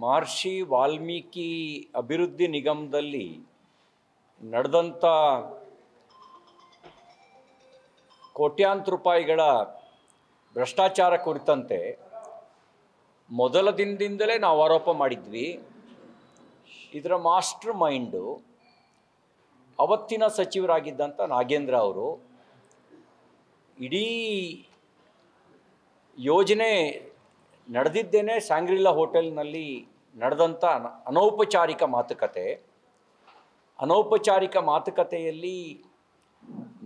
ಮಹರ್ಷಿ ವಾಲ್ಮೀಕಿ ಅಭಿವೃದ್ಧಿ ನಿಗಮದಲ್ಲಿ ನಡೆದಂಥ ಕೋಟ್ಯಾಂತರ ರೂಪಾಯಿಗಳ ಭ್ರಷ್ಟಾಚಾರ ಕುರಿತಂತೆ ಮೊದಲ ದಿನದಿಂದಲೇ ನಾವು ಆರೋಪ ಮಾಡಿದ್ವಿ. ಇದರ ಮಾಸ್ಟರ್ ಮೈಂಡು ಅವತ್ತಿನ ಸಚಿವರಾಗಿದ್ದಂಥ ನಾಗೇಂದ್ರ ಅವರು. ಇಡೀ ಯೋಜನೆ ನಡೆದಿದ್ದೇನೆ ಸ್ಯಾಂಗ್ರಿಲಾ ಹೋಟೆಲ್ನಲ್ಲಿ ನಡೆದಂಥ ಅನೌಪಚಾರಿಕ ಮಾತುಕತೆಯಲ್ಲಿ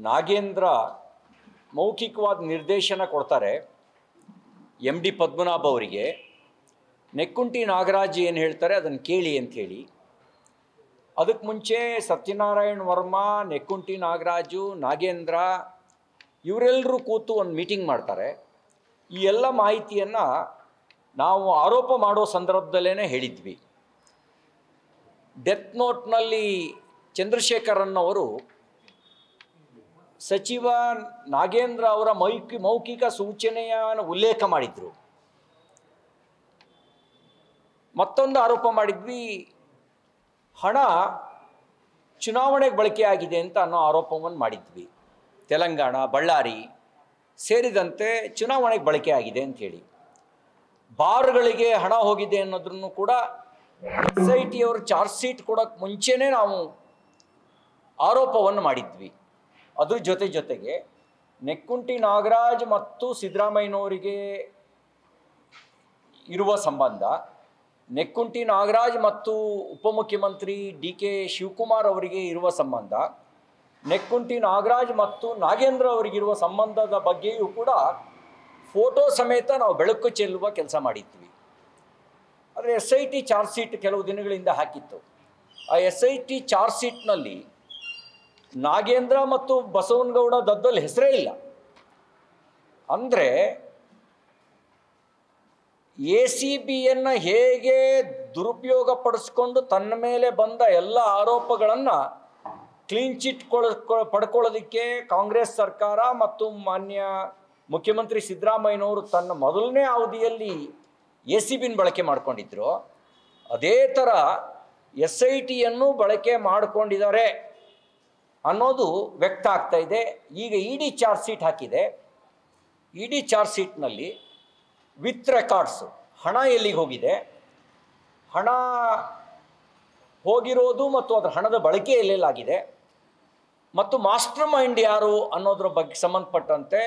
ನಾಗೇಂದ್ರ ಮೌಖಿಕವಾದ ನಿರ್ದೇಶನ ಕೊಡ್ತಾರೆ ಎಮ್ ಡಿ ಪದ್ಮನಾಭ ಅವರಿಗೆ. ನೆಕ್ಕುಂಟಿ ನಾಗರಾಜ್ ಏನು ಹೇಳ್ತಾರೆ ಅದನ್ನು ಕೇಳಿ ಅಂಥೇಳಿ. ಅದಕ್ಕೆ ಮುಂಚೆ ಸತ್ಯನಾರಾಯಣ ವರ್ಮಾ, ನೆಕ್ಕುಂಟಿ ನಾಗರಾಜು, ನಾಗೇಂದ್ರ ಇವರೆಲ್ಲರೂ ಕೂತು ಒಂದು ಮೀಟಿಂಗ್ ಮಾಡ್ತಾರೆ. ಈ ಎಲ್ಲ ಮಾಹಿತಿಯನ್ನು ನಾವು ಆರೋಪ ಮಾಡೋ ಸಂದರ್ಭದಲ್ಲೇ ಹೇಳಿದ್ವಿ. ಡೆತ್ ನೋಟ್ನಲ್ಲಿ ಚಂದ್ರಶೇಖರನ್ ಅವರು ಸಚಿವ ನಾಗೇಂದ್ರ ಅವರ ಮೌಖಿಕ ಸೂಚನೆಯನ್ನು ಉಲ್ಲೇಖ ಮಾಡಿದರು. ಮತ್ತೊಂದು ಆರೋಪ ಮಾಡಿದ್ವಿ, ಹಣ ಚುನಾವಣೆಗೆ ಬಳಕೆಯಾಗಿದೆ ಅಂತ ಅನ್ನೋ ಆರೋಪವನ್ನು ಮಾಡಿದ್ವಿ. ತೆಲಂಗಾಣ, ಬಳ್ಳಾರಿ ಸೇರಿದಂತೆ ಚುನಾವಣೆಗೆ ಬಳಕೆಯಾಗಿದೆ ಅಂಥೇಳಿ. ಬಾರ್ಗಳಿಗೆ ಹಣ ಹೋಗಿದೆ ಅನ್ನೋದ್ರೂ ಕೂಡ SIT ಅವರು ಚಾರ್ಜ್ ಶೀಟ್ ಕೊಡೋಕ್ಕೆ ಮುಂಚೆನೇ ನಾವು ಆರೋಪವನ್ನು ಮಾಡಿದ್ವಿ. ಅದ್ರ ಜೊತೆಗೆ ನೆಕ್ಕುಂಟಿ ನಾಗರಾಜ್ ಮತ್ತು ಸಿದ್ದರಾಮಯ್ಯನವರಿಗೆ ಇರುವ ಸಂಬಂಧ, ನೆಕ್ಕುಂಟಿ ನಾಗರಾಜ್ ಮತ್ತು ಉಪಮುಖ್ಯಮಂತ್ರಿ DK ಶಿವಕುಮಾರ್ ಅವರಿಗೆ ಇರುವ ಸಂಬಂಧ, ನೆಕ್ಕುಂಟಿ ನಾಗರಾಜ್ ಮತ್ತು ನಾಗೇಂದ್ರ ಅವರಿಗಿರುವ ಸಂಬಂಧದ ಬಗ್ಗೆಯೂ ಕೂಡ ಫೋಟೋ ಸಮೇತ ನಾವು ಬೆಳಕು ಚೆಲ್ಲುವ ಕೆಲಸ ಮಾಡಿದ್ವಿ. ಆದರೆ SIT ಚಾರ್ಜ್ ಶೀಟ್ ಕೆಲವು ದಿನಗಳಿಂದ ಹಾಕಿತ್ತು. ಆ SIT ಚಾರ್ಜ್ ಶೀಟ್ನಲ್ಲಿ ನಾಗೇಂದ್ರ ಮತ್ತು ಬಸವನಗೌಡ ದದ್ದಲ್ ಹೆಸರೇ ಇಲ್ಲ. ಅಂದರೆ ACBಯನ್ನು ಹೇಗೆ ದುರುಪಯೋಗ ಪಡಿಸ್ಕೊಂಡು ತನ್ನ ಮೇಲೆ ಬಂದ ಎಲ್ಲ ಆರೋಪಗಳನ್ನು ಕ್ಲೀನ್ ಚಿಟ್ ಪಡ್ಕೊಳ್ಳೋದಕ್ಕೆ ಕಾಂಗ್ರೆಸ್ ಸರ್ಕಾರ ಮತ್ತು ಮಾನ್ಯ ಮುಖ್ಯಮಂತ್ರಿ ಸಿದ್ದರಾಮಯ್ಯನವರು ತನ್ನ ಮೊದಲನೇ ಅವಧಿಯಲ್ಲಿ ACBನ ಬಳಕೆ ಮಾಡಿಕೊಂಡಿದ್ರು. ಅದೇ ಥರ SITಯನ್ನು ಬಳಕೆ ಮಾಡಿಕೊಂಡಿದ್ದಾರೆ ಅನ್ನೋದು ವ್ಯಕ್ತ ಆಗ್ತಾ ಇದೆ. ಈಗ ED ಚಾರ್ಜ್ ಶೀಟ್ ಹಾಕಿದೆ. ED ಚಾರ್ಜ್ ಶೀಟ್ನಲ್ಲಿ ವಿತ್ ರೆಕಾರ್ಡ್ಸು ಹಣ ಎಲ್ಲಿಗೆ ಹೋಗಿದೆ, ಹಣ ಹೋಗಿರೋದು ಮತ್ತು ಅದರ ಹಣದ ಬಳಕೆ ಎಲ್ಲೆಲ್ಲಾಗಿದೆ ಮತ್ತು ಮಾಸ್ಟರ್ ಮೈಂಡ್ ಯಾರು ಅನ್ನೋದ್ರ ಬಗ್ಗೆ ಸಂಬಂಧಪಟ್ಟಂತೆ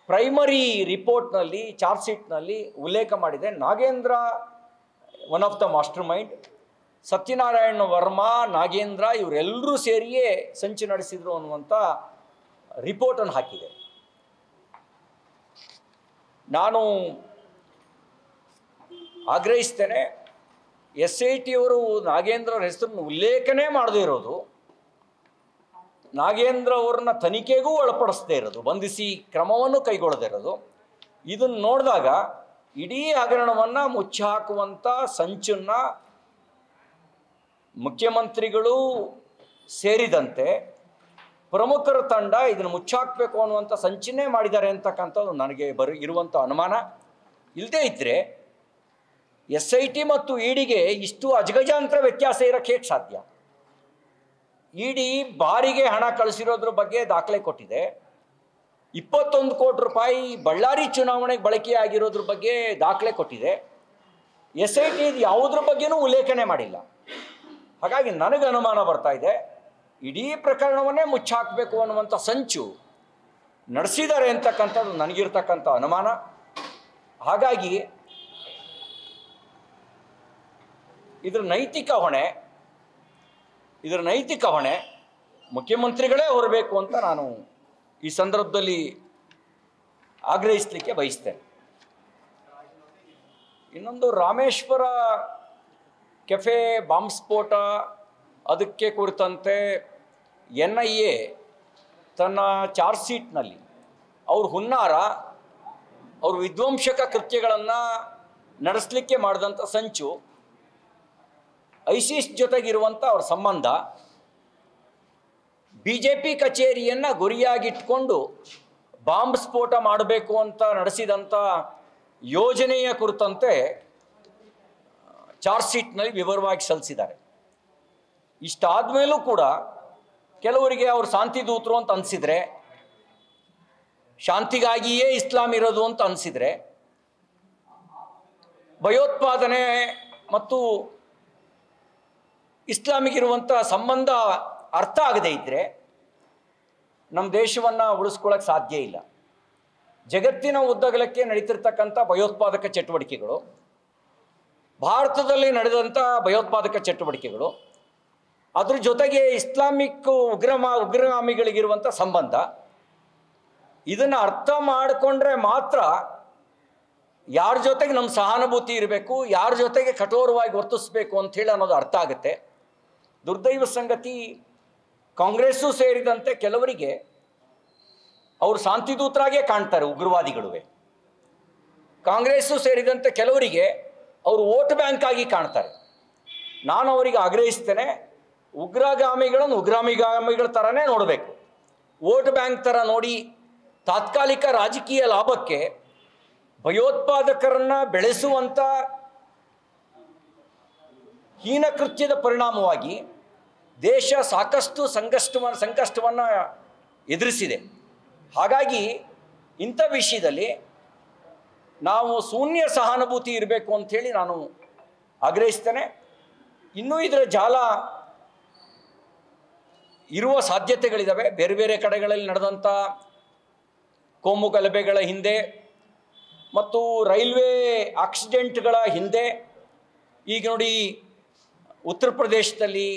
ಪ್ರೈಮರಿ ರಿಪೋರ್ಟ್ನಲ್ಲಿ ಚಾರ್ಜ್ ಶೀಟ್ನಲ್ಲಿ ಉಲ್ಲೇಖ ಮಾಡಿದೆ. Nagendra one of the mastermind, Satyanarayana Varma, Nagendra ಇವರೆಲ್ಲರೂ ಸೇರಿಯೇ ಸಂಚು ನಡೆಸಿದರು ಅನ್ನುವಂಥ ರಿಪೋರ್ಟನ್ನು ಹಾಕಿದೆ. ನಾನು ಆಗ್ರಹಿಸ್ತೇನೆ, SIT ಅವರು ನಾಗೇಂದ್ರವ್ರ ಹೆಸರನ್ನು ಉಲ್ಲೇಖನೇ ಮಾಡದೇ ಇರೋದು, ನಾಗೇಂದ್ರ ಅವ್ರನ್ನ ತನಿಖೆಗೂ ಒಳಪಡಿಸದೇ ಇರೋದು, ಬಂಧಿಸಿ ಕ್ರಮವನ್ನು ಕೈಗೊಳ್ಳದೇ ಇರೋದು, ಇದನ್ನು ನೋಡಿದಾಗ ಇಡೀ ಹಗರಣವನ್ನು ಮುಚ್ಚಾಕುವಂಥ ಸಂಚನ್ನು ಮುಖ್ಯಮಂತ್ರಿಗಳು ಸೇರಿದಂತೆ ಪ್ರಮುಖರ ತಂಡ ಇದನ್ನು ಮುಚ್ಚಾಕಬೇಕು ಅನ್ನುವಂಥ ಸಂಚನ್ನೇ ಮಾಡಿದ್ದಾರೆ ಅಂತಕ್ಕಂಥದ್ದು ನನಗೆ ಇರುವಂಥ ಅನುಮಾನ. ಇಲ್ಲದೇ ಇದ್ದರೆ SIT ಮತ್ತು EDಗೆ ಇಷ್ಟು ಅಜಗಜಾಂತರ ವ್ಯತ್ಯಾಸ ಇರೋಕ್ಕೆ ಹೇಗೆ ಸಾಧ್ಯ? ED ಬಾರಿಗೆ ಹಣ ಕಳಿಸಿರೋದ್ರ ಬಗ್ಗೆ ದಾಖಲೆ ಕೊಟ್ಟಿದೆ. 21 ಕೋಟಿ ರೂಪಾಯಿ ಬಳ್ಳಾರಿ ಚುನಾವಣೆಗೆ ಬಳಕೆಯಾಗಿರೋದ್ರ ಬಗ್ಗೆ ದಾಖಲೆ ಕೊಟ್ಟಿದೆ. SIT ಇದು ಯಾವುದ್ರ ಬಗ್ಗೆನೂ ಉಲ್ಲೇಖನೆ ಮಾಡಿಲ್ಲ. ಹಾಗಾಗಿ ನನಗೆ ಅನುಮಾನ ಬರ್ತಾ ಇದೆ, ಇಡೀ ಪ್ರಕರಣವನ್ನೇ ಮುಚ್ಚಾಕಬೇಕು ಅನ್ನುವಂಥ ಸಂಚು ನಡೆಸಿದ್ದಾರೆ ಅಂತಕ್ಕಂಥದ್ದು ನನಗಿರ್ತಕ್ಕಂಥ ಅನುಮಾನ. ಹಾಗಾಗಿ ಇದರ ನೈತಿಕ ಹೊಣೆ ಮುಖ್ಯಮಂತ್ರಿಗಳೇ ಹೊರಬೇಕು ಅಂತ ನಾನು ಈ ಸಂದರ್ಭದಲ್ಲಿ ಆಗ್ರಹಿಸಲಿಕ್ಕೆ ಬಯಸ್ತೇನೆ. ಇನ್ನೊಂದು, ರಾಮೇಶ್ವರ ಕೆಫೆ ಬಾಂಬ್ ಸ್ಫೋಟ ಅದಕ್ಕೆ ಕುರಿತಂತೆ NIA ತನ್ನ ಚಾರ್ಜ್ ಶೀಟ್ನಲ್ಲಿ ಅವ್ರ ಹುನ್ನಾರ, ಅವ್ರ ವಿಧ್ವಂಸಕ ಕೃತ್ಯಗಳನ್ನು ನಡೆಸಲಿಕ್ಕೆ ಮಾಡಿದಂಥ ಸಂಚು, ISIS ಜೊತೆಗಿರುವಂಥ ಅವ್ರ ಸಂಬಂಧ, BJP ಕಚೇರಿಯನ್ನು ಗುರಿಯಾಗಿಟ್ಕೊಂಡು ಬಾಂಬ್ ಸ್ಫೋಟ ಮಾಡಬೇಕು ಅಂತ ನಡೆಸಿದಂಥ ಯೋಜನೆಯ ಕುರಿತಂತೆ ಚಾರ್ಜ್ ಶೀಟ್ನಲ್ಲಿ ವಿವರವಾಗಿ ಸಲ್ಲಿಸಿದ್ದಾರೆ. ಇಷ್ಟಾದ ಮೇಲೂ ಕೂಡ ಕೆಲವರಿಗೆ ಅವರು ಶಾಂತಿ ದೂತರು ಅಂತ ಅನಿಸಿದರೆ, ಶಾಂತಿಗಾಗಿಯೇ ಇಸ್ಲಾಂ ಇರೋದು ಅಂತ ಅನಿಸಿದರೆ, ಭಯೋತ್ಪಾದನೆ ಮತ್ತು ಇಸ್ಲಾಮಿಗಿರುವಂಥ ಸಂಬಂಧ ಅರ್ಥ ಆಗದೇ ಇದ್ದರೆ ನಮ್ಮ ದೇಶವನ್ನು ಉಳಿಸ್ಕೊಳ್ಳೋಕ್ಕೆ ಸಾಧ್ಯ ಇಲ್ಲ. ಜಗತ್ತಿನ ಉದ್ದಗಲಕ್ಕೆ ನಡೀತಿರ್ತಕ್ಕಂಥ ಭಯೋತ್ಪಾದಕ ಚಟುವಟಿಕೆಗಳು, ಭಾರತದಲ್ಲಿ ನಡೆದಂಥ ಭಯೋತ್ಪಾದಕ ಚಟುವಟಿಕೆಗಳು, ಅದ್ರ ಜೊತೆಗೆ ಇಸ್ಲಾಮಿಕ್ ಉಗ್ರಗಾಮಿಗಳಿಗಿರುವಂಥ ಸಂಬಂಧ, ಇದನ್ನು ಅರ್ಥ ಮಾಡಿಕೊಂಡ್ರೆ ಮಾತ್ರ ಯಾರ ಜೊತೆಗೆ ನಮ್ಮ ಸಹಾನುಭೂತಿ ಇರಬೇಕು, ಯಾರ ಜೊತೆಗೆ ಕಠೋರವಾಗಿ ವರ್ತಿಸಬೇಕು ಅಂಥೇಳಿ ಅನ್ನೋದು ಅರ್ಥ ಆಗುತ್ತೆ. ದುರ್ದೈವ ಸಂಗತಿ, ಕಾಂಗ್ರೆಸ್ಸು ಸೇರಿದಂತೆ ಕೆಲವರಿಗೆ ಅವರು ಶಾಂತಿದೂತರಾಗೇ ಕಾಣ್ತಾರೆ ಉಗ್ರವಾದಿಗಳುವೆ. ಕಾಂಗ್ರೆಸ್ಸು ಸೇರಿದಂತೆ ಕೆಲವರಿಗೆ ಅವರು ವೋಟ್ ಬ್ಯಾಂಕ್ ಆಗಿ ಕಾಣ್ತಾರೆ. ನಾನು ಅವರಿಗೆ ಆಗ್ರಹಿಸ್ತೇನೆ, ಉಗ್ರಗಾಮಿಗಳನ್ನು ಉಗ್ರಗಾಮಿಗಳ ಥರನೇ ನೋಡಬೇಕು. ವೋಟ್ ಬ್ಯಾಂಕ್ ಥರ ನೋಡಿ ತಾತ್ಕಾಲಿಕ ರಾಜಕೀಯ ಲಾಭಕ್ಕೆ ಭಯೋತ್ಪಾದಕರನ್ನು ಬೆಳೆಸುವಂಥ ಹೀನಕೃತ್ಯದ ಪರಿಣಾಮವಾಗಿ ದೇಶ ಸಾಕಷ್ಟು ಸಂಕಷ್ಟವನ್ನು ಎದುರಿಸಿದೆ. ಹಾಗಾಗಿ ಇಂಥ ವಿಷಯದಲ್ಲಿ ನಾವು ಶೂನ್ಯ ಸಹಾನುಭೂತಿ ಇರಬೇಕು ಅಂಥೇಳಿ ನಾನು ಆಗ್ರಹಿಸ್ತೇನೆ. ಇನ್ನೂ ಇದರ ಜಾಲ ಇರುವ ಸಾಧ್ಯತೆಗಳಿದ್ದಾವೆ. ಬೇರೆ ಬೇರೆ ಕಡೆಗಳಲ್ಲಿ ನಡೆದಂಥ ಕೋಮು ಗಲಭೆಗಳ ಹಿಂದೆ ಮತ್ತು ರೈಲ್ವೆ ಆಕ್ಸಿಡೆಂಟ್ಗಳ ಹಿಂದೆ, ಈಗ ನೋಡಿ ಉತ್ತರ ಪ್ರದೇಶದಲ್ಲಿ,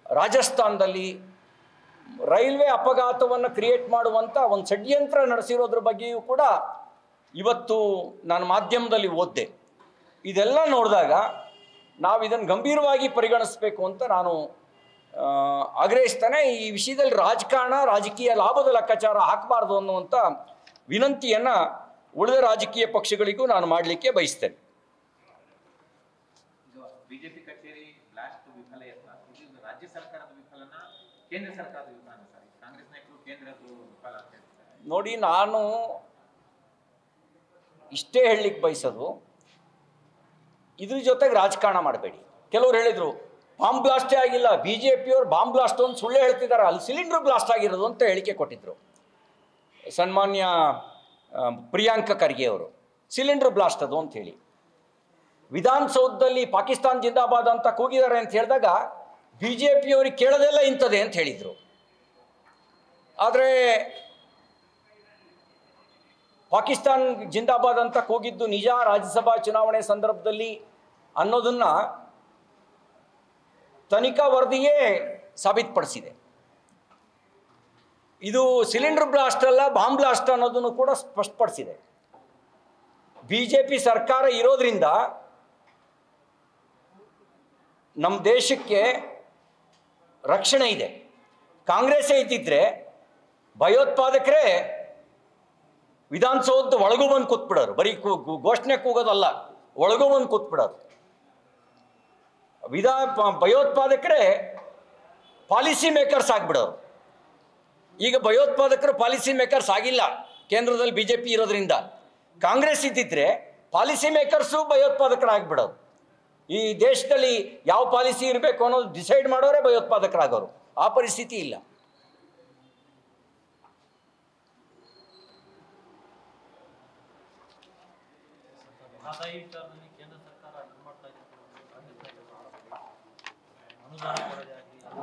ರಾಜಸ್ಥಾನದಲ್ಲಿ ರೈಲ್ವೆ ಅಪಘಾತವನ್ನು ಕ್ರಿಯೇಟ್ ಮಾಡುವಂಥ ಒಂದು ಷಡ್ಯಂತ್ರ ನಡೆಸಿರೋದ್ರ ಬಗ್ಗೆಯೂ ಕೂಡ ಇವತ್ತು ನಾನು ಮಾಧ್ಯಮದಲ್ಲಿ ಓದಿದೆ. ಇದೆಲ್ಲ ನೋಡಿದಾಗ ನಾವು ಇದನ್ನು ಗಂಭೀರವಾಗಿ ಪರಿಗಣಿಸಬೇಕು ಅಂತ ನಾನು ಆಗ್ರಹಿಸ್ತೇನೆ. ಈ ವಿಷಯದಲ್ಲಿ ರಾಜಕಾರಣ, ರಾಜಕೀಯ ಲಾಭದ ಲೆಕ್ಕಾಚಾರ ಹಾಕಬಾರ್ದು ಅನ್ನುವಂಥ ವಿನಂತಿಯನ್ನು ಉಳಿದ ರಾಜಕೀಯ ಪಕ್ಷಗಳಿಗೂ ನಾನು ಮಾಡಲಿಕ್ಕೆ ಬಯಸ್ತೇನೆ. ಬಿಜೆಪಿ ಕಚೇರಿ ಬ್ಲಾಸ್ಟ್ ವಿಫಲ ಯತ್ನ, ಇದು ರಾಜ್ಯ ಸರ್ಕಾರದ ವಿಫಲನ, ಕೇಂದ್ರ ಸರ್ಕಾರದ ವಿಫಲನ? ಸರ್, ಕಾಂಗ್ರೆಸ್ ನಾಯಕರು ಕೇಂದ್ರದ್ದು ವಿಫಲ ಅಂತ ಹೇಳ್ತಾರೆ. ನೋಡಿ, ನಾನು ಇಷ್ಟೇ ಹೇಳಲಿಕ್ಕೆ ಬಯಸೋದು, ಇದ್ರ ಜೊತೆಗೆ ರಾಜಕಾರಣ ಮಾಡಬೇಡಿ. ಕೆಲವ್ರು ಹೇಳಿದರು ಬಾಂಬ್ ಬ್ಲಾಸ್ಟೇ ಆಗಿಲ್ಲ, BJPಯವ್ರು ಬಾಂಬ್ ಬ್ಲಾಸ್ಟ್ ಅಂತ ಸುಳ್ಳು ಹೇಳ್ತಿದ್ದಾರೆ, ಅಲ್ಲಿ ಸಿಲಿಂಡರ್ ಬ್ಲಾಸ್ಟ್ ಆಗಿರೋದು ಅಂತ ಹೇಳಿಕೆ ಕೊಟ್ಟಿದ್ದರು ಸನ್ಮಾನ್ಯ ಪ್ರಿಯಾಂಕ ಖರ್ಗೆ ಅವರು. ಸಿಲಿಂಡರ್ ಬ್ಲಾಸ್ಟ್ ಅದು ಅಂತ ಹೇಳಿ ವಿಧಾನಸೌಧದಲ್ಲಿ ಪಾಕಿಸ್ತಾನ್ ಜಿಂದಾಬಾದ್ ಅಂತ ಕೂಗಿದ್ದಾರೆ ಅಂತ ಹೇಳಿದಾಗ BJPಯವ್ರಿಗೆ ಕೇಳೋದೆಲ್ಲ ಇಂಥದ್ದೇ ಅಂತ ಹೇಳಿದರು. ಆದರೆ ಪಾಕಿಸ್ತಾನ್ ಜಿಂದಾಬಾದ್ ಅಂತ ಕೂಗಿದ್ದು ನಿಜ ರಾಜ್ಯಸಭಾ ಚುನಾವಣೆ ಸಂದರ್ಭದಲ್ಲಿ ಅನ್ನೋದನ್ನು ತನಿಖಾ ವರದಿಯೇ ಸಾಬೀತುಪಡಿಸಿದೆ. ಇದು ಸಿಲಿಂಡರ್ ಬ್ಲಾಸ್ಟ್ ಅಲ್ಲ, ಬಾಂಬ್ ಬ್ಲಾಸ್ಟ್ ಅನ್ನೋದನ್ನು ಕೂಡ ಸ್ಪಷ್ಟಪಡಿಸಿದೆ. BJP ಸರ್ಕಾರ ಇರೋದ್ರಿಂದ ನಮ್ಮ ದೇಶಕ್ಕೆ ರಕ್ಷಣೆ ಇದೆ. ಕಾಂಗ್ರೆಸ್ಸೇ ಇದ್ದಿದ್ರೆ ಭಯೋತ್ಪಾದಕರೇ ವಿಧಾನಸೌಧದ ಒಳಗೂ ಬಂದು ಕೂತ್ಬಿಡೋರು. ಬರೀ ಘೋಷಣೆ ಕೂಗೋದಲ್ಲ, ಒಳಗೂ ಬಂದು ಕೂತ್ಬಿಡೋರು. ಭಯೋತ್ಪಾದಕರೇ ಪಾಲಿಸಿ ಮೇಕರ್ಸ್ ಆಗಿಬಿಡೋರು. ಈಗ ಭಯೋತ್ಪಾದಕರು ಪಾಲಿಸಿ ಮೇಕರ್ಸ್ ಆಗಿಲ್ಲ ಕೇಂದ್ರದಲ್ಲಿ BJP ಇರೋದ್ರಿಂದ. ಕಾಂಗ್ರೆಸ್ ಇದ್ದಿದ್ರೆ ಪಾಲಿಸಿ ಮೇಕರ್ಸು ಭಯೋತ್ಪಾದಕರಾಗಿಬಿಡೋರು. ಈ ದೇಶದಲ್ಲಿ ಯಾವ ಪಾಲಿಸಿ ಇರಬೇಕು ಅನ್ನೋದು ಡಿಸೈಡ್ ಮಾಡೋರೇ ಭಯೋತ್ಪಾದಕರಾಗೋರು. ಆ ಪರಿಸ್ಥಿತಿ ಇಲ್ಲ.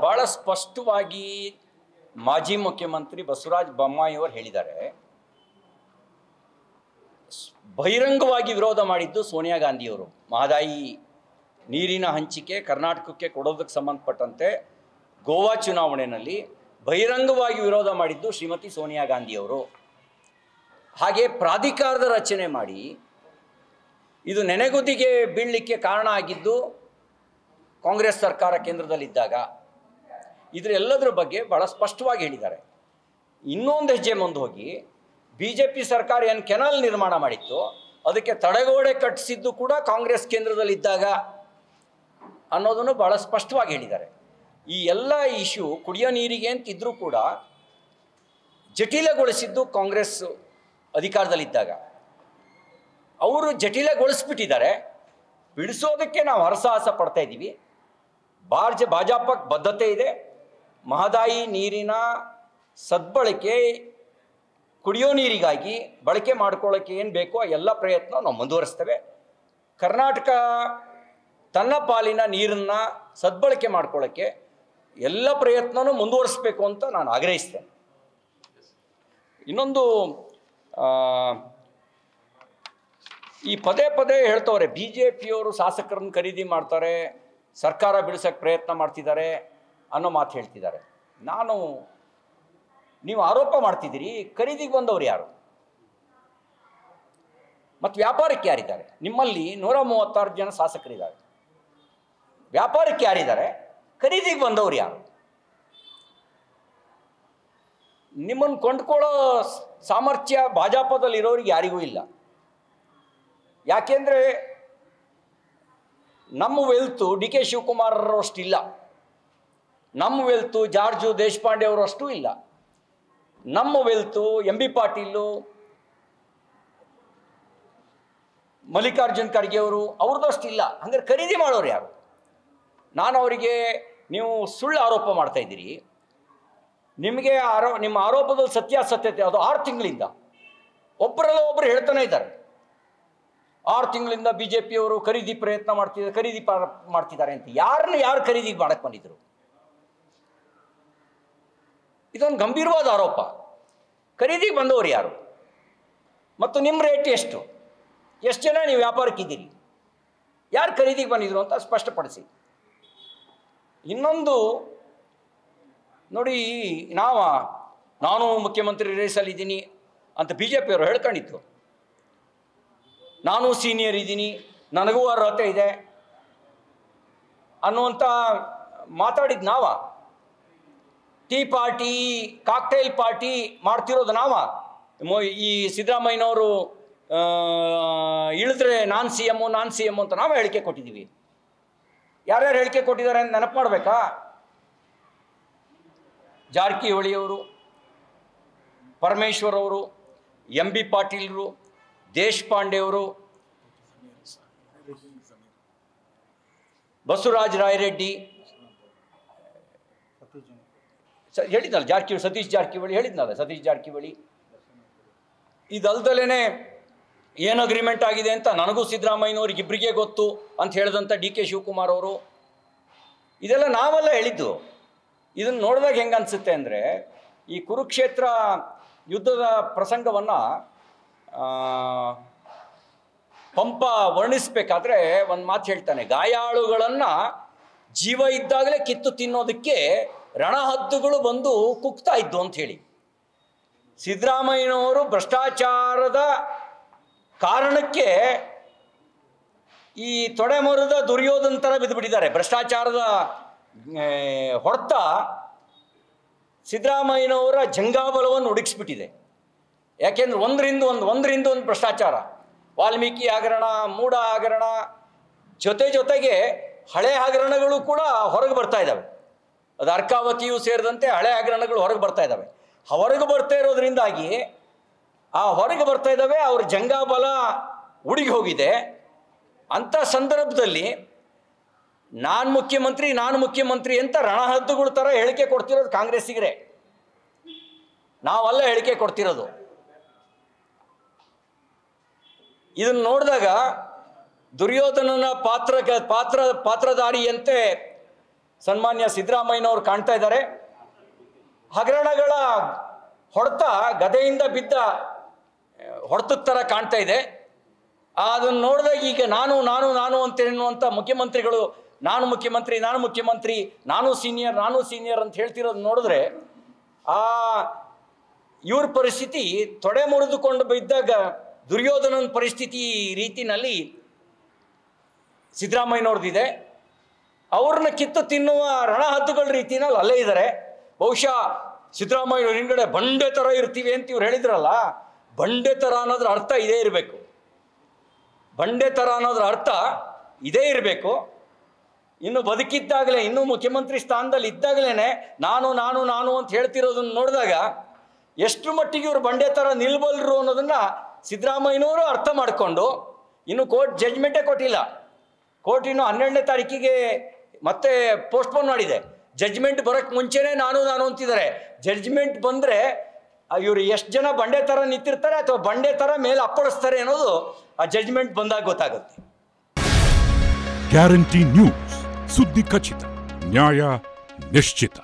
ಬಹಳ ಸ್ಪಷ್ಟವಾಗಿ ಮಾಜಿ ಮುಖ್ಯಮಂತ್ರಿ ಬಸವರಾಜ ಬೊಮ್ಮಾಯಿಯವರು ಹೇಳಿದ್ದಾರೆ, ಬಹಿರಂಗವಾಗಿ ವಿರೋಧ ಮಾಡಿದ್ದು ಸೋನಿಯಾ ಗಾಂಧಿಯವರು. ಮಹದಾಯಿ ನೀರಿನ ಹಂಚಿಕೆ ಕರ್ನಾಟಕಕ್ಕೆ ಕೊಡೋದಕ್ಕೆ ಸಂಬಂಧಪಟ್ಟಂತೆ ಗೋವಾ ಚುನಾವಣೆಯಲ್ಲಿ ಬಹಿರಂಗವಾಗಿ ವಿರೋಧ ಮಾಡಿದ್ದು ಶ್ರೀಮತಿ ಸೋನಿಯಾ ಗಾಂಧಿಯವರು. ಹಾಗೆ ಪ್ರಾಧಿಕಾರದ ರಚನೆ ಮಾಡಿ ಇದು ನೆನೆಗುದಿಗೆ ಬೀಳಲಿಕ್ಕೆ ಕಾರಣ ಆಗಿದ್ದು ಕಾಂಗ್ರೆಸ್ ಸರ್ಕಾರ ಕೇಂದ್ರದಲ್ಲಿದ್ದಾಗ. ಇದರೆಲ್ಲದರ ಬಗ್ಗೆ ಭಾಳ ಸ್ಪಷ್ಟವಾಗಿ ಹೇಳಿದ್ದಾರೆ. ಇನ್ನೊಂದು ಹೆಜ್ಜೆ ಮುಂದೆ ಹೋಗಿ BJP ಸರ್ಕಾರ ಏನು ಕೆನಾಲ್ ನಿರ್ಮಾಣ ಮಾಡಿತ್ತು ಅದಕ್ಕೆ ತಡೆಗೋಡೆ ಕಟ್ಟಿಸಿದ್ದು ಕೂಡ ಕಾಂಗ್ರೆಸ್ ಕೇಂದ್ರದಲ್ಲಿದ್ದಾಗ ಅನ್ನೋದನ್ನು ಭಾಳ ಸ್ಪಷ್ಟವಾಗಿ ಹೇಳಿದ್ದಾರೆ. ಈ ಎಲ್ಲ ಇಶ್ಯೂ ಕುಡಿಯೋ ನೀರಿಗೆ ಅಂತಿದ್ರೂ ಕೂಡ ಜಟಿಲಗೊಳಿಸಿದ್ದು ಕಾಂಗ್ರೆಸ್ ಅಧಿಕಾರದಲ್ಲಿದ್ದಾಗ. ಅವರು ಜಟಿಲಗೊಳಿಸ್ಬಿಟ್ಟಿದ್ದಾರೆ. ಬಿಡಿಸೋದಕ್ಕೆ ನಾವು ಹರಸಾಹಸ ಪಡ್ತಾ ಇದ್ದೀವಿ. ಭಾಜಪಕ್ಕೆ ಬದ್ಧತೆ ಇದೆ. ಮಹದಾಯಿ ನೀರಿನ ಸದ್ಬಳಕೆ, ಕುಡಿಯೋ ನೀರಿಗಾಗಿ ಬಳಕೆ ಮಾಡ್ಕೊಳ್ಳೋಕ್ಕೆ ಏನು ಬೇಕೋ ಎಲ್ಲ ಪ್ರಯತ್ನ ನಾವು ಮುಂದುವರಿಸ್ತೇವೆ. ಕರ್ನಾಟಕ ತನ್ನ ಪಾಲಿನ ನೀರನ್ನು ಸದ್ಬಳಕೆ ಮಾಡ್ಕೊಳ್ಳೋಕ್ಕೆ ಎಲ್ಲ ಪ್ರಯತ್ನವೂ ಮುಂದುವರಿಸಬೇಕು ಅಂತ ನಾನು ಆಗ್ರಹಿಸ್ತೇನೆ. ಇನ್ನೊಂದು, ಈ ಪದೇ ಪದೇ ಹೇಳ್ತವ್ರೆ ಬಿ ಜೆ ಪಿಯವರು ಶಾಸಕರನ್ನು ಖರೀದಿ ಮಾಡ್ತಾರೆ, ಸರ್ಕಾರ ಬಿಡಿಸೋಕ್ಕೆ ಪ್ರಯತ್ನ ಮಾಡ್ತಿದ್ದಾರೆ ಅನ್ನೋ ಮಾತು ಹೇಳ್ತಿದ್ದಾರೆ. ನೀವು ಆರೋಪ ಮಾಡ್ತಿದ್ದೀರಿ, ಖರೀದಿಗೆ ಬಂದವರು ಯಾರು ಮತ್ತು ವ್ಯಾಪಾರಕ್ಕೆ ಯಾರಿದ್ದಾರೆ? ನಿಮ್ಮಲ್ಲಿ 136 ಜನ ಶಾಸಕರಿದ್ದಾರೆ. ವ್ಯಾಪಾರಕ್ಕೆ ಯಾರಿದ್ದಾರೆ? ಖರೀದಿಗೆ ಬಂದವರು ಯಾರು? ನಿಮ್ಮನ್ನು ಕೊಂಡ್ಕೊಳ್ಳೋ ಸಾಮರ್ಥ್ಯ ಭಾಜಪದಲ್ಲಿರೋರಿಗೆ ಯಾರಿಗೂ ಇಲ್ಲ. ಯಾಕೆಂದರೆ ನಮ್ಮ ವೆಲ್ತು ಡಿ ಕೆ ಶಿವಕುಮಾರ್ ಅವರಷ್ಟಿಲ್ಲ, ನಮ್ಮ ವೆಲ್ತು ಜಾರ್ಜು ದೇಶಪಾಂಡೆ ಅವರಷ್ಟು ಇಲ್ಲ, ನಮ್ಮ wealth M B Patil, Mallikarjun Kharge ಅವರು ಅವ್ರದ್ದಷ್ಟು ಇಲ್ಲ. ಹಂಗಾರೆ ಖರೀದಿ ಮಾಡೋರು ಯಾರು? ನಾನು ಅವರಿಗೆ, ನೀವು ಸುಳ್ಳು ಆರೋಪ ಮಾಡ್ತಾ ಇದ್ದೀರಿ, ನಿಮಗೆ ನಿಮ್ಮ ಆರೋಪದಲ್ಲಿ ಸತ್ಯಾಸತ್ಯತೆ ಅದು 6 ತಿಂಗಳಿಂದ ಒಬ್ಬರಲ್ಲ ಒಬ್ಬರು ಹೇಳ್ತಾನೆ ಇದ್ದಾರೆ. 6 ತಿಂಗಳಿಂದ ಬಿ ಜೆ ಪಿಯವರು ಖರೀದಿ ಪ್ರಯತ್ನ ಮಾಡ್ತಿದ್ದಾರೆ ಅಂತ. ಯಾರು ಖರೀದಿಗೆ ಮಾಡಕ್ಕೆ ಬಂದಿದ್ರು? ಇದೊಂದು ಗಂಭೀರವಾದ ಆರೋಪ. ಖರೀದಿಗೆ ಬಂದವರು ಯಾರು ಮತ್ತು ನಿಮ್ಮ ರೇಟ್ ಎಷ್ಟು ಜನ ನೀವು ವ್ಯಾಪಾರಕ್ಕಿದ್ದೀರಿ? ಯಾರು ಖರೀದಿಗೆ ಬಂದಿದ್ರು ಅಂತ ಸ್ಪಷ್ಟಪಡಿಸಿ. ಇನ್ನೊಂದು ನೋಡಿ, ನಾನು ಮುಖ್ಯಮಂತ್ರಿ ರೇಸಲ್ಲಿದ್ದೀನಿ ಅಂತ ಬಿ ಜೆ ಪಿಯವರು ಹೇಳ್ಕೊಂಡಿತ್ತು. ನಾನು ಸೀನಿಯರ್ ಇದ್ದೀನಿ, ನನಗೂ ಅರ್ಹತೆ ಇದೆ ಅನ್ನುವಂಥ ಮಾತಾಡಿದ್ದು ಟೀ ಪಾರ್ಟಿ, ಕಾಕ್ಟೈಲ್ ಪಾರ್ಟಿ ಮಾಡ್ತಿರೋದು ಈ ಸಿದ್ದರಾಮಯ್ಯನವರು ಇಳಿದ್ರೆ ನಾನು ಸಿ ಎಮ್ಮು ಅಂತ ನಾವು ಹೇಳಿಕೆ ಕೊಟ್ಟಿದ್ದೀವಿ. ಯಾರ್ಯಾರು ಹೇಳಿಕೆ ಕೊಟ್ಟಿದ್ದಾರೆ ಅಂತ ನೆನಪು ಮಾಡಬೇಕಾ? ಜಾರಕಿಹೊಳಿಯವರು, ಪರಮೇಶ್ವರ್ ಅವರು, ಎಂ ಬಿ ಪಾಟೀಲ್ರು, ದೇಶಪಾಂಡೆಯವರು, ಬಸವರಾಜ ರಾಯರೆಡ್ಡಿ ಹೇಳಿದ್ನಲ್ಲ, ಸತೀಶ್ ಜಾರಕಿಹೊಳಿ ಹೇಳಿದ್ನಲ್ಲ, ಸತೀಶ್ ಜಾರಕಿಹೊಳಿ. ಇದಲ್ದಲೇ ಏನು ಅಗ್ರಿಮೆಂಟ್ ಆಗಿದೆ ಅಂತ ನನಗೂ ಸಿದ್ದರಾಮಯ್ಯನವ್ರಿಗೆ ಇಬ್ಬರಿಗೆ ಗೊತ್ತು ಅಂತ ಹೇಳಿದಂಥ ಡಿ ಕೆ ಶಿವಕುಮಾರ್ ಅವರು. ಇದೆಲ್ಲ ನಾವೆಲ್ಲ ಹೇಳಿದ್ದು. ಇದನ್ನು ನೋಡಿದಾಗ ಹೆಂಗೆ ಅನಿಸುತ್ತೆ ಅಂದರೆ, ಈ ಕುರುಕ್ಷೇತ್ರ ಯುದ್ಧದ ಪ್ರಸಂಗವನ್ನು ಪಂಪ ವರ್ಣಿಸ್ಬೇಕಾದ್ರೆ ಒಂದು ಮಾತು ಹೇಳ್ತಾನೆ, ಗಾಯಾಳುಗಳನ್ನು ಜೀವ ಇದ್ದಾಗಲೇ ಕಿತ್ತು ತಿನ್ನೋದಕ್ಕೆ ರಣಹದ್ದುಗಳು ಬಂದು ಕುಗ್ತಾ ಇದ್ದು ಅಂತ ಹೇಳಿ. ಸಿದ್ದರಾಮಯ್ಯನವರು ಭ್ರಷ್ಟಾಚಾರದ ಕಾರಣಕ್ಕೆ ಈ ತೊಡೆಮರದ ದುರ್ಯೋಧನ ಥರ ಬಿದ್ದುಬಿಟ್ಟಿದ್ದಾರೆ. ಭ್ರಷ್ಟಾಚಾರದ ಹೊಡೆತ ಸಿದ್ದರಾಮಯ್ಯನವರ ಜಂಗಾಬಲವನ್ನು ಒಡಗಿಸ್ಬಿಟ್ಟಿದೆ. ಯಾಕೆಂದ್ರೆ ಒಂದರಿಂದ ಒಂದು ಭ್ರಷ್ಟಾಚಾರ. ವಾಲ್ಮೀಕಿ ಹಗರಣ, ಮೂಡ ಹಗರಣ, ಜೊತೆಗೆ ಹಳೆ ಹಗರಣಗಳು ಕೂಡ ಹೊರಗೆ ಬರ್ತಾ ಇದ್ದಾವೆ. ಅದು ಅರ್ಕಾವತಿಯೂ ಸೇರಿದಂತೆ ಹಳೆ ಹಗರಣಗಳು ಹೊರಗೆ ಬರ್ತಾ ಇದ್ದಾವೆ. ಹೊರಗೆ ಬರ್ತಾ ಇರೋದ್ರಿಂದಾಗಿ ಹೊರಗೆ ಬರ್ತಾ ಇದ್ದಾವೆ, ಅವ್ರ ಜಂಗಾಬಲ ಉಡುಗಿ ಹೋಗಿದೆ. ಅಂಥ ಸಂದರ್ಭದಲ್ಲಿ ನಾನು ಮುಖ್ಯಮಂತ್ರಿ ಅಂತ ರಣಹದ್ದುಗಳ ಥರ ಹೇಳಿಕೆ ಕೊಡ್ತಿರೋದು ಕಾಂಗ್ರೆಸ್ಸಿಗರೇ, ನಾವೆಲ್ಲ ಹೇಳಿಕೆ ಕೊಡ್ತಿರೋದು. ಇದನ್ನು ನೋಡಿದಾಗ ದುರ್ಯೋಧನನ ಪಾತ್ರಧಾರಿಯಂತೆ ಸನ್ಮಾನ್ಯ ಸಿದ್ದರಾಮಯ್ಯನವರು ಕಾಣ್ತಾ ಇದ್ದಾರೆ. ಹಗರಣಗಳ ಹೊಡೆತ ಗದೆಯಿಂದ ಬಿದ್ದ ಹೊಡೆತದ ಥರ ಕಾಣ್ತಾ ಇದೆ. ಅದನ್ನು ನೋಡಿದಾಗ ಈಗ ನಾನು ಅಂತ ಎನ್ನುವಂಥ ಮುಖ್ಯಮಂತ್ರಿಗಳು ನಾನು ಮುಖ್ಯಮಂತ್ರಿ, ನಾನು ಸೀನಿಯರ್ ಅಂತ ಹೇಳ್ತಿರೋದು ನೋಡಿದ್ರೆ ಇವ್ರ ಪರಿಸ್ಥಿತಿ ತೊಡೆ ಮುರಿದುಕೊಂಡು ಬಿದ್ದಾಗ ದುರ್ಯೋಧನನ ಪರಿಸ್ಥಿತಿ ರೀತಿನಲ್ಲಿ ಸಿದ್ದರಾಮಯ್ಯನವ್ರದ್ದಿದೆ. ಅವ್ರನ್ನ ಕಿತ್ತು ತಿನ್ನುವ ರಣಹದ್ದುಗಳ ರೀತಿನಲ್ಲಿ ಅಲ್ಲೇ ಇದ್ದಾರೆ. ಬಹುಶಃ ಸಿದ್ದರಾಮಯ್ಯವ್ರ ಹಿಂಗಡೆ ಬಂಡೆ ಥರ ಇರ್ತೀವಿ ಅಂತ ಇವ್ರು ಹೇಳಿದ್ರಲ್ಲ, ಬಂಡೆ ಥರ ಅನ್ನೋದ್ರ ಅರ್ಥ ಇದೇ ಇರಬೇಕು. ಬಂಡೆ ಥರ ಅನ್ನೋದ್ರ ಅರ್ಥ ಇದೇ ಇರಬೇಕು. ಇನ್ನು ಬದುಕಿದ್ದಾಗಲೇ, ಇನ್ನೂ ಮುಖ್ಯಮಂತ್ರಿ ಸ್ಥಾನದಲ್ಲಿ ಇದ್ದಾಗಲೇ ನಾನು ಅಂತ ಹೇಳ್ತಿರೋದನ್ನು ನೋಡಿದಾಗ ಎಷ್ಟು ಮಟ್ಟಿಗೆ ಇವರು ಬಂಡೆ ಥರ ನಿಲ್ಬಲ್ರು ಅನ್ನೋದನ್ನು ಸಿದ್ದರಾಮಯ್ಯನವರು ಅರ್ಥ ಮಾಡಿಕೊಂಡು, ಇನ್ನು ಕೋರ್ಟ್ ಜಡ್ಜ್ಮೆಂಟೇ ಕೊಟ್ಟಿಲ್ಲ, ಕೋರ್ಟ್ ಇನ್ನು 12ನೇ ತಾರೀಕಿಗೆ ಮತ್ತೆ ಪೋಸ್ಟ್ಪೋನ್ ಮಾಡಿದೆ. ಜಡ್ಜ್ಮೆಂಟ್ ಬರೋಕ್ಕೆ ಮುಂಚೆನೇ ನಾನು ಅಂತಿದ್ದಾರೆ. ಜಡ್ಜ್ಮೆಂಟ್ ಬಂದರೆ ಇವರು ಎಷ್ಟು ಜನ ಬಂಡೆ ಥರ ನಿಂತಿರ್ತಾರೆ ಅಥವಾ ಬಂಡೆ ಥರ ಮೇಲೆ ಅಪ್ಪಳಿಸ್ತಾರೆ ಅನ್ನೋದು ಆ ಜಡ್ಜ್ಮೆಂಟ್ ಬಂದಾಗ ಗೊತ್ತಾಗುತ್ತೆ. ಗ್ಯಾರಂಟಿ ನ್ಯೂಸ್, ಸುದ್ದಿ ಖಚಿತ, ನ್ಯಾಯ ನಿಶ್ಚಿತ.